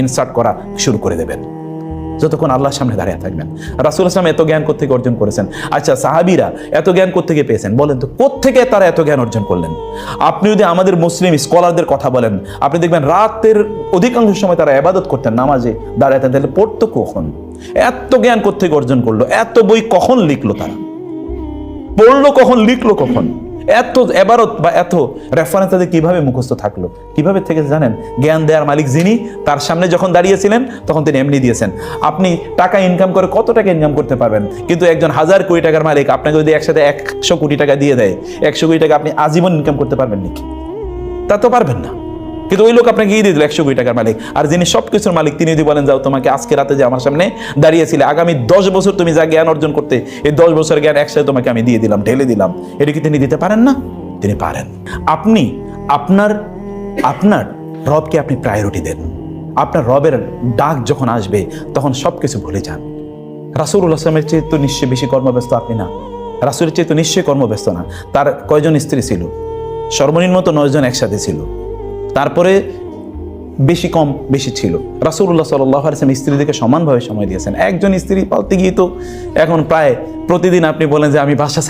Insert করা শুরু করে দেবেন যতক্ষণ আল্লাহর সামনে দাঁড়িয়ে থাকবেন। রাসূল ইসলাম এত জ্ঞান কোত্থেকে অর্জন করেছেন? আচ্ছা, সাহাবীরা এত জ্ঞান কোত্থেকে পেয়েছেন বলেন তো? কোত্থেকে তারা এত জ্ঞান অর্জন করলেন? আপনি যদি আমাদের মুসলিম স্কলারদের কথা বলেন, আপনি দেখবেন রাতের অধিকাংশ সময় তারা ইবাদত করতেন, নামাজে দাঁড়াতেন। তাহলে পড়তো কখন? এত জ্ঞান কোত্থেকে অর্জন করলো? এত বই কখন লিখলো? তারা পড়লো কখন? লিখলো কখন? এত এবারত বা এত রেফারেন্স তাদের কিভাবে মুখস্থ থাকলো? কিভাবে থেকে জানেন? জ্ঞান দেওয়ার মালিক যিনি, তার সামনে যখন দাঁড়িয়েছিলেন তখন তিনি এমনি দিয়েছেন। আপনি টাকা ইনকাম করে কত টাকা ইনকাম করতে পারবেন, কিন্তু একজন 1000 কোটি টাকার মালিক আপনাকে যদি একসাথে 100 কোটি টাকা দিয়ে দেয়, 100 কোটি টাকা আপনি আজীবন ইনকাম করতে পারবেন নাকি? তা তো পারবেন না। কিন্তু ওই লোক আপনাকে দিয়ে দিল 100 কোটি টাকার মালিক, আর যিনি সবকিছুর মালিক তিনি যদি বলেন, যাও তোমাকে আজকে রাতে যে আমার সামনে দাঁড়িয়েছিলে, আগামী 10 বছর তুমি যা জ্ঞান অর্জন করতে, এই 10 বছর জ্ঞান একসাথে তোমাকে আমি দিয়ে দিলাম, ঢেলে দিলাম, এটা কি তিনি দিতে পারেন না? তিনি পারেন। আপনি আপনার রবকে আপনি প্রায়োরিটি দেন। আপনার রবের ডাক যখন আসবে তখন সবকিছু ভুলে যান। রাসূলুল্লাহ সাল্লাল্লাহু আলাইহি ওয়াসাল্লামের চেয়ে তো নিশ্চয়ই বেশি কর্মব্যস্ত আপনি না? রাসূলের চেয়ে তো নিশ্চয়ই কর্মব্যস্ত না। তার কয়জন স্ত্রী ছিল? সর্বনিম্ন তো 9 জন একসাথে ছিল। তারপরে বেশি কম বেশি ছিল। রাসূলুল্লাহ সাল্লাল্লাহু আলাইহি ওয়াসাল্লাম স্ত্রীদেরকে সমানভাবে সময় দিয়েছেন। একজন স্ত্রী পালতে গিয়ে তো এখন প্রায় প্রতিদিন আপনি বলেন যে আমি বাসা